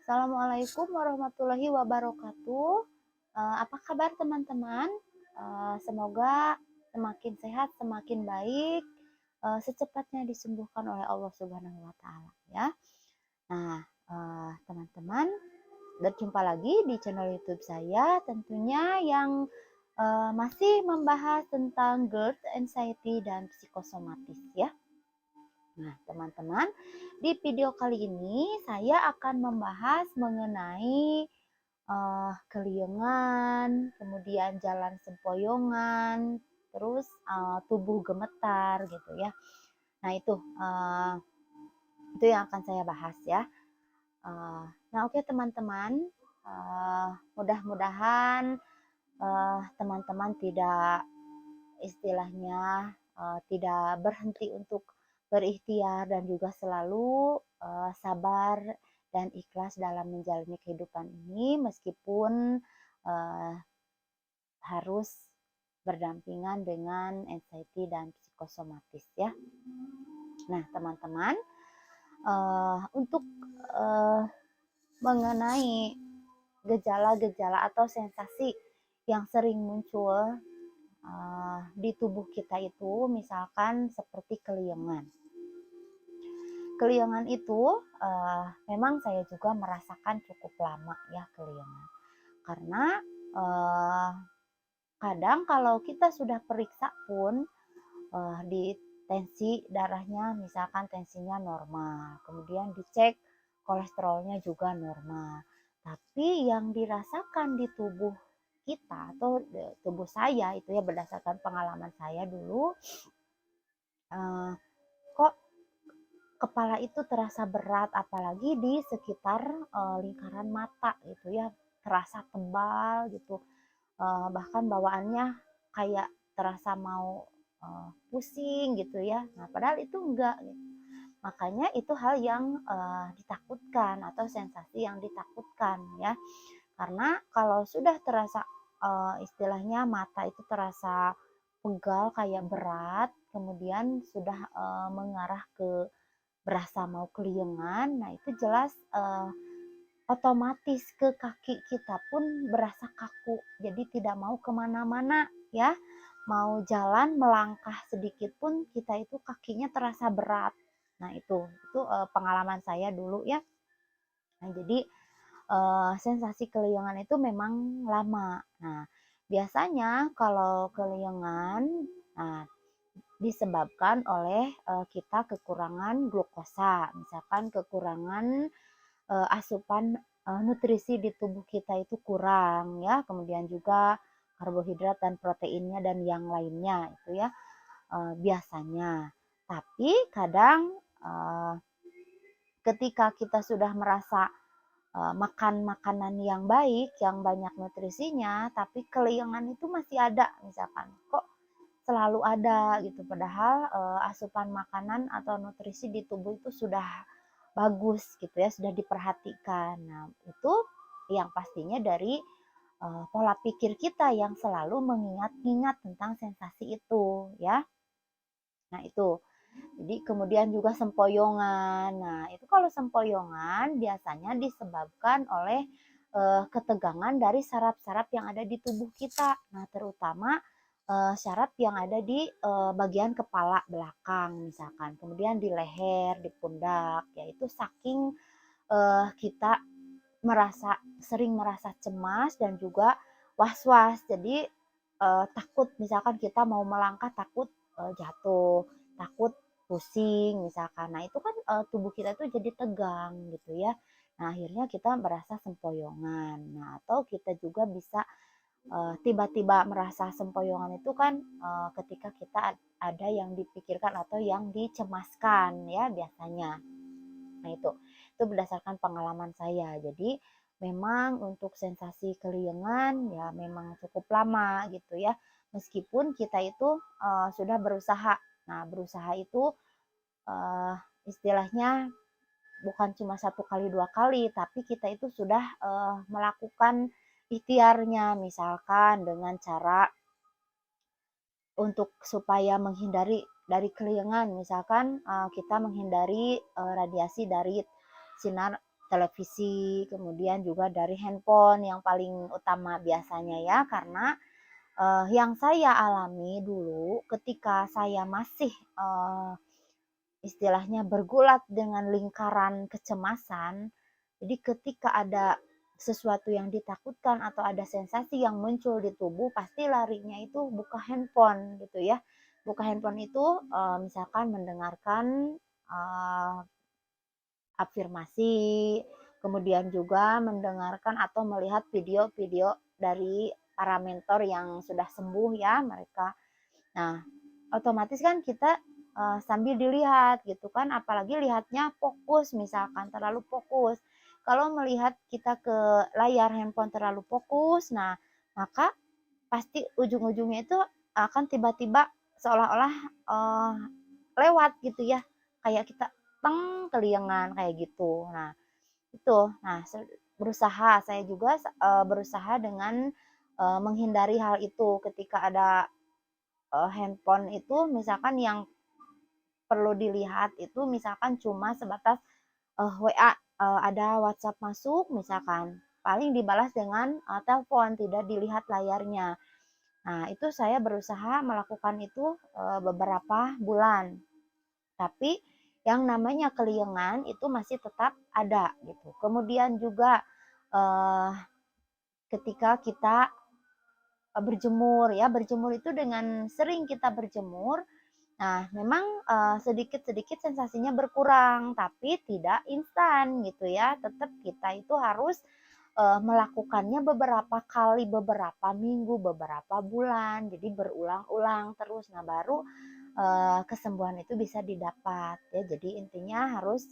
Assalamualaikum warahmatullahi wabarakatuh. Apa kabar teman-teman? Semoga semakin sehat, semakin baik, secepatnya disembuhkan oleh Allah Subhanahu wa Ta'ala, ya. Nah, teman-teman, berjumpa lagi di channel YouTube saya, tentunya yang masih membahas tentang GERD, anxiety, dan psikosomatis, ya. Nah, teman-teman, di video kali ini saya akan membahas mengenai keliengan, kemudian jalan sempoyongan, terus tubuh gemetar gitu ya. Nah, itu yang akan saya bahas ya. Nah, oke teman-teman, mudah-mudahan teman-teman tidak istilahnya tidak berhenti untuk berikhtiar dan juga selalu sabar dan ikhlas dalam menjalani kehidupan ini meskipun harus berdampingan dengan anxiety dan psikosomatis ya. Nah teman-teman, untuk mengenai gejala-gejala atau sensasi yang sering muncul di tubuh kita itu misalkan seperti keliengan. Keliengan itu memang saya juga merasakan cukup lama ya keliengan. Karena kadang kalau kita sudah periksa pun di tensi darahnya misalkan tensinya normal, kemudian dicek kolesterolnya juga normal. Tapi yang dirasakan di tubuh kita atau tubuh saya itu ya berdasarkan pengalaman saya dulu, kok kepala itu terasa berat apalagi di sekitar lingkaran mata gitu ya, terasa tebal gitu, bahkan bawaannya kayak terasa mau pusing gitu ya. Nah padahal itu enggak gitu. Makanya itu hal yang ditakutkan atau sensasi yang ditakutkan ya. Karena kalau sudah terasa istilahnya mata itu terasa pegal kayak berat, kemudian sudah mengarah ke berasa mau keliengan, nah itu jelas otomatis ke kaki kita pun berasa kaku, jadi tidak mau kemana-mana ya. Mau jalan melangkah sedikit pun kita itu kakinya terasa berat. Nah itu pengalaman saya dulu ya. Nah jadi sensasi keliengan itu memang lama. Nah biasanya kalau keliengan disebabkan oleh kita kekurangan glukosa, misalkan kekurangan asupan nutrisi di tubuh kita itu kurang ya, kemudian juga karbohidrat dan proteinnya dan yang lainnya itu ya biasanya. Tapi kadang ketika kita sudah merasa makan makanan yang baik, yang banyak nutrisinya, tapi keliengan itu masih ada, misalkan kok selalu ada gitu, padahal asupan makanan atau nutrisi di tubuh itu sudah bagus gitu ya, sudah diperhatikan. Nah itu yang pastinya dari pola pikir kita yang selalu mengingat-ingat tentang sensasi itu ya. Nah itu, jadi kemudian juga sempoyongan. Nah itu kalau sempoyongan biasanya disebabkan oleh ketegangan dari saraf-saraf yang ada di tubuh kita. Nah terutama saraf yang ada di bagian kepala belakang misalkan, kemudian di leher, di pundak, yaitu saking kita sering merasa cemas dan juga was-was. Jadi takut misalkan kita mau melangkah takut jatuh, takut pusing misalkan. Nah itu kan tubuh kita tuh jadi tegang gitu ya. Nah akhirnya kita merasa sempoyongan. Nah atau kita juga bisa tiba-tiba merasa sempoyongan itu kan ketika kita ada yang dipikirkan atau yang dicemaskan ya biasanya. Nah itu berdasarkan pengalaman saya. Jadi memang untuk sensasi keliengan ya memang cukup lama gitu ya. Meskipun kita itu sudah berusaha. Nah berusaha itu istilahnya bukan cuma 1 kali 2 kali, tapi kita itu sudah melakukan ikhtiarnya, misalkan dengan cara untuk supaya menghindari dari keliengan, misalkan kita menghindari radiasi dari sinar televisi, kemudian juga dari handphone yang paling utama biasanya ya, karena yang saya alami dulu ketika saya masih istilahnya bergulat dengan lingkaran kecemasan. Jadi ketika ada sesuatu yang ditakutkan atau ada sensasi yang muncul di tubuh, pasti larinya itu buka handphone gitu ya. Buka handphone itu misalkan mendengarkan afirmasi, kemudian juga mendengarkan atau melihat video-video dari para mentor yang sudah sembuh ya mereka. Nah, otomatis kan kita sambil dilihat gitu kan, apalagi lihatnya fokus misalkan, terlalu fokus. Kalau melihat kita ke layar handphone terlalu fokus, nah maka pasti ujung-ujungnya itu akan tiba-tiba seolah-olah lewat gitu ya, kayak kita teng keliengan kayak gitu. Nah itu, nah berusaha saya juga berusaha dengan menghindari hal itu ketika ada handphone itu misalkan yang perlu dilihat itu misalkan cuma sebatas WA, ada WhatsApp masuk misalkan, paling dibalas dengan telepon, tidak dilihat layarnya. Nah, itu saya berusaha melakukan itu beberapa bulan. Tapi yang namanya keliengan itu masih tetap ada gitu. Kemudian juga eh, ketika kita berjemur ya, berjemur itu dengan sering kita berjemur. Nah, memang sedikit-sedikit sensasinya berkurang, tapi tidak instan gitu ya. Tetap kita itu harus melakukannya beberapa kali, beberapa minggu, beberapa bulan. Jadi berulang-ulang terus. Nah, baru kesembuhan itu bisa didapat ya. Jadi intinya harus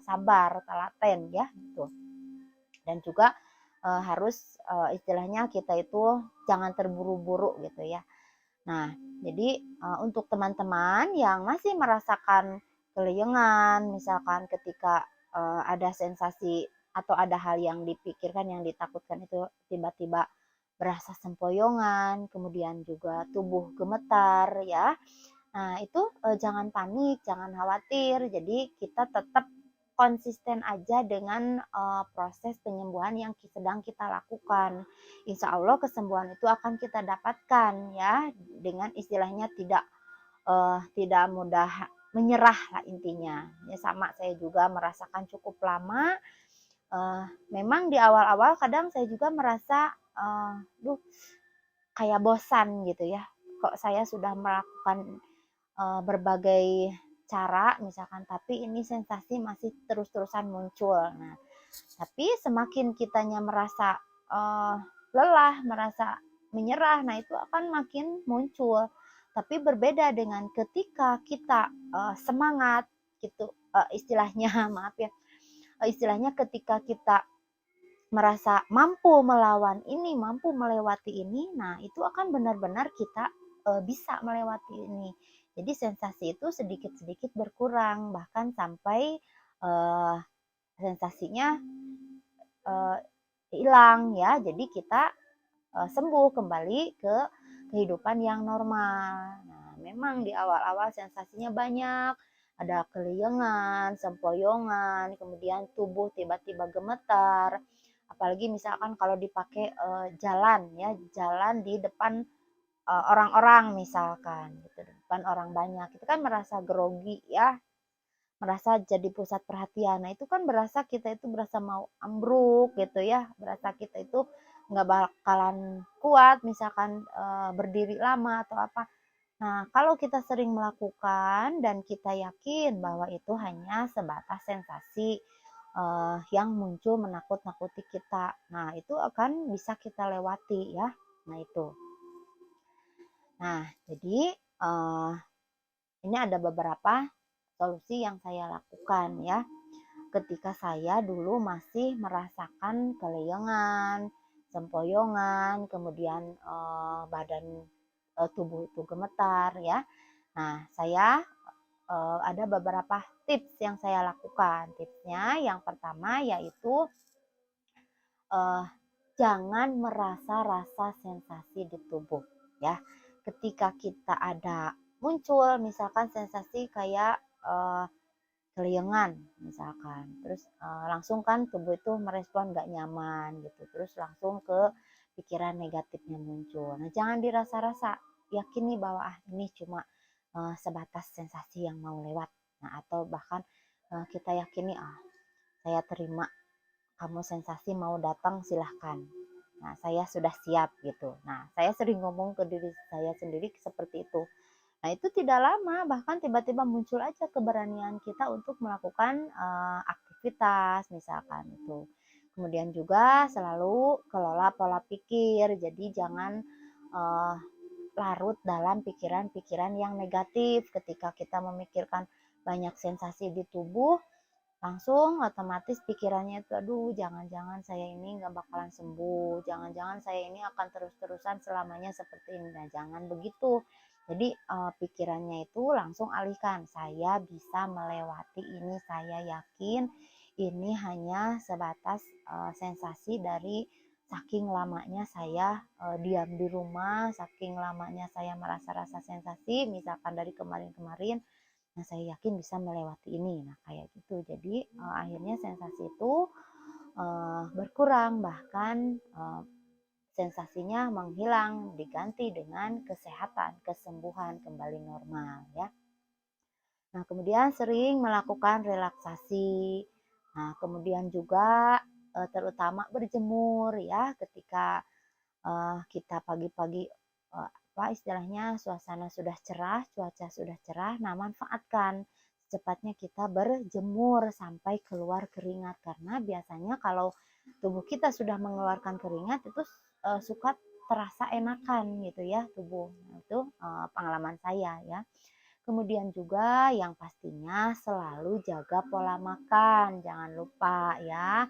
sabar, telaten ya gitu. Dan juga harus istilahnya kita itu jangan terburu-buru gitu ya. Nah, jadi untuk teman-teman yang masih merasakan keliengan, misalkan ketika ada sensasi atau ada hal yang dipikirkan, yang ditakutkan itu tiba-tiba berasa sempoyongan, kemudian juga tubuh gemetar ya. Nah, itu jangan panik, jangan khawatir. Jadi kita tetap konsisten aja dengan proses penyembuhan yang sedang kita lakukan. Insya Allah kesembuhan itu akan kita dapatkan ya, dengan istilahnya tidak mudah menyerah lah intinya. Ya sama saya juga merasakan cukup lama. Memang di awal-awal kadang saya juga merasa duh kayak bosan gitu ya. Kok saya sudah melakukan berbagai cara misalkan, tapi ini sensasi masih terus-terusan muncul. Nah, tapi semakin kitanya merasa lelah, merasa menyerah, nah itu akan makin muncul. Tapi berbeda dengan ketika kita semangat gitu, istilahnya maaf ya, istilahnya ketika kita merasa mampu melawan ini, mampu melewati ini, nah itu akan benar-benar kita bisa melewati ini. Jadi sensasi itu sedikit-sedikit berkurang, bahkan sampai sensasinya hilang ya. Jadi kita sembuh kembali ke kehidupan yang normal. Nah, memang di awal-awal sensasinya banyak, ada keliengan, sempoyongan, kemudian tubuh tiba-tiba gemetar. Apalagi misalkan kalau dipakai jalan ya, jalan di depan orang-orang misalkan gitu, di depan orang banyak. Itu kan merasa grogi ya, merasa jadi pusat perhatian. Nah, itu kan berasa kita itu berasa mau ambruk gitu ya, berasa kita itu nggak bakalan kuat misalkan berdiri lama atau apa. Nah, kalau kita sering melakukan dan kita yakin bahwa itu hanya sebatas sensasi yang muncul menakut-nakuti kita. Nah, itu akan bisa kita lewati ya. Nah, itu. Nah, jadi ini ada beberapa solusi yang saya lakukan ya. Ketika saya dulu masih merasakan keliengan, sempoyongan, kemudian badan tubuh itu gemetar ya. Nah, saya ada beberapa tips yang saya lakukan. Tipsnya yang pertama yaitu jangan merasa rasa sensasi di tubuh ya. Ketika kita ada muncul misalkan sensasi kayak keliengan misalkan, terus langsung kan tubuh itu merespon gak nyaman gitu, terus langsung ke pikiran negatifnya muncul. Nah jangan dirasa-rasa, yakini bahwa ini cuma sebatas sensasi yang mau lewat. Nah atau bahkan kita yakini saya terima, kamu sensasi mau datang silahkan. Nah saya sudah siap gitu. Nah saya sering ngomong ke diri saya sendiri seperti itu. Nah itu tidak lama, bahkan tiba-tiba muncul aja keberanian kita untuk melakukan aktivitas misalkan itu. Kemudian juga selalu kelola pola pikir, jadi jangan larut dalam pikiran-pikiran yang negatif. Ketika kita memikirkan banyak sensasi di tubuh, langsung otomatis pikirannya itu, aduh jangan-jangan saya ini nggak bakalan sembuh, jangan-jangan saya ini akan terus-terusan selamanya seperti ini. Nah jangan begitu. Jadi pikirannya itu langsung alihkan, saya bisa melewati ini, saya yakin ini hanya sebatas sensasi dari saking lamanya saya diam di rumah, saking lamanya saya merasa rasa sensasi, misalkan dari kemarin-kemarin. Nah, saya yakin bisa melewati ini. Nah, kayak gitu. Jadi, akhirnya sensasi itu berkurang, bahkan sensasinya menghilang, diganti dengan kesehatan, kesembuhan, kembali normal ya. Nah, kemudian sering melakukan relaksasi. Nah, kemudian juga terutama berjemur ya, ketika kita pagi-pagi apa istilahnya suasana sudah cerah, cuaca sudah cerah, nah manfaatkan secepatnya kita berjemur sampai keluar keringat, karena biasanya kalau tubuh kita sudah mengeluarkan keringat itu suka terasa enakan gitu ya tubuh. Nah, itu pengalaman saya ya. Kemudian juga yang pastinya selalu jaga pola makan, jangan lupa ya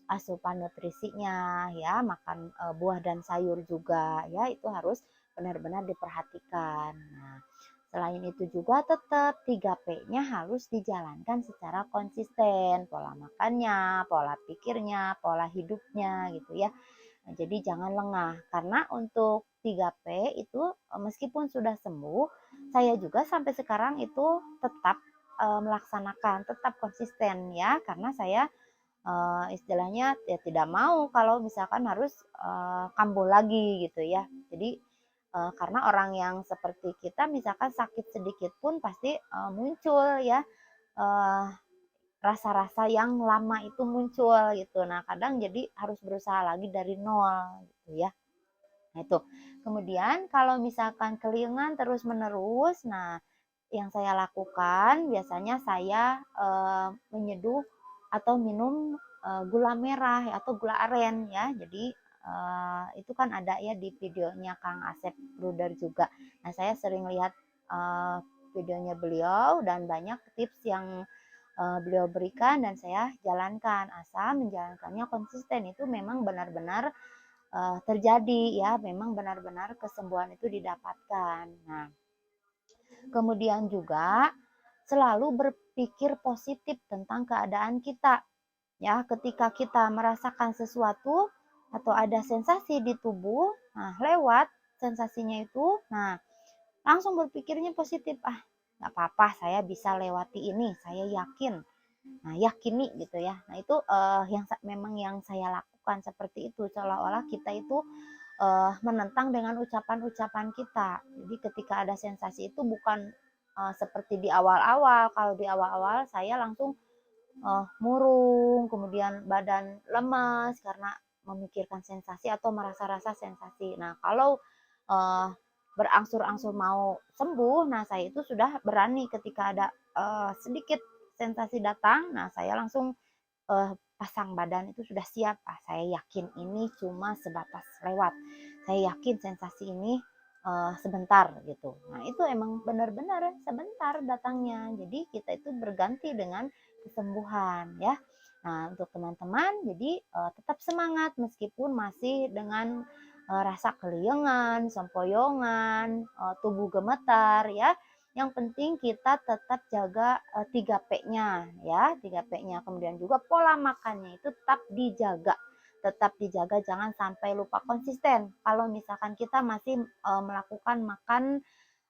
asupan nutrisinya ya, makan buah dan sayur juga ya, itu harus benar-benar diperhatikan. Nah, selain itu juga tetap 3P-nya harus dijalankan secara konsisten, pola makannya, pola pikirnya, pola hidupnya gitu ya. Nah, jadi jangan lengah, karena untuk 3P itu meskipun sudah sembuh, saya juga sampai sekarang itu tetap melaksanakan, tetap konsisten ya, karena saya istilahnya ya tidak mau kalau misalkan harus kambuh lagi gitu ya. Jadi karena orang yang seperti kita misalkan sakit sedikit pun pasti muncul ya eh, rasa-rasa yang lama itu muncul gitu. Nah kadang jadi harus berusaha lagi dari nol gitu ya. Nah itu. Kemudian kalau misalkan keliengan terus menerus, nah yang saya lakukan biasanya saya menyeduh atau minum gula merah atau gula aren ya. Jadi itu kan ada ya di videonya Kang Asep Bruder juga. Nah saya sering lihat videonya beliau dan banyak tips yang beliau berikan dan saya jalankan. Asal menjalankannya konsisten, itu memang benar-benar terjadi ya, memang benar-benar kesembuhan itu didapatkan. Nah kemudian juga selalu berpikir positif tentang keadaan kita. Ya, ketika kita merasakan sesuatu atau ada sensasi di tubuh, nah lewat sensasinya itu, nah langsung berpikirnya positif. Nggak apa-apa, saya bisa lewati ini, saya yakin. Nah, yakini gitu ya. Nah, itu yang memang yang saya lakukan seperti itu, seolah-olah kita itu menentang dengan ucapan-ucapan kita. Jadi ketika ada sensasi itu bukan seperti di awal-awal. Kalau di awal-awal saya langsung murung, kemudian badan lemas karena memikirkan sensasi atau merasa rasa sensasi. Nah, kalau berangsur-angsur mau sembuh, nah saya itu sudah berani ketika ada sedikit sensasi datang, nah saya langsung pasang badan itu sudah siap. Saya yakin ini cuma sebatas lewat. Saya yakin sensasi ini sebentar gitu. Nah, itu emang benar-benar sebentar datangnya. Jadi kita itu berganti dengan kesembuhan ya. Nah, untuk teman-teman jadi tetap semangat meskipun masih dengan rasa keliengan, sempoyongan, tubuh gemetar ya. Yang penting kita tetap jaga 3P-nya ya, 3P-nya. Kemudian juga pola makannya itu tetap dijaga. Tetap dijaga, jangan sampai lupa konsisten. Kalau misalkan kita masih melakukan makan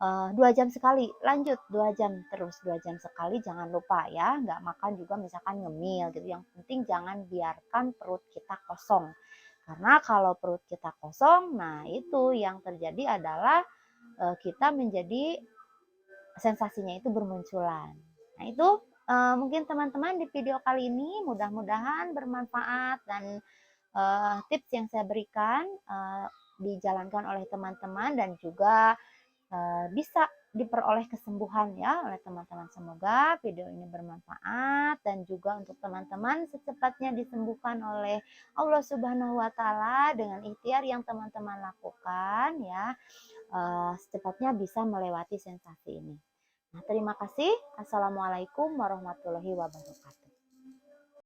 2 jam sekali, lanjut 2 jam terus, 2 jam sekali, jangan lupa ya, nggak makan juga misalkan ngemil gitu, yang penting jangan biarkan perut kita kosong. Karena kalau perut kita kosong, nah itu yang terjadi adalah kita menjadi sensasinya itu bermunculan. Nah itu mungkin teman-teman di video kali ini mudah-mudahan bermanfaat dan tips yang saya berikan dijalankan oleh teman-teman dan juga bisa diperoleh kesembuhan ya oleh teman-teman. Semoga video ini bermanfaat dan juga untuk teman-teman secepatnya disembuhkan oleh Allah Subhanahu wa taala dengan ikhtiar yang teman-teman lakukan ya. Secepatnya bisa melewati sensasi ini. Nah, terima kasih. Assalamualaikum warahmatullahi wabarakatuh.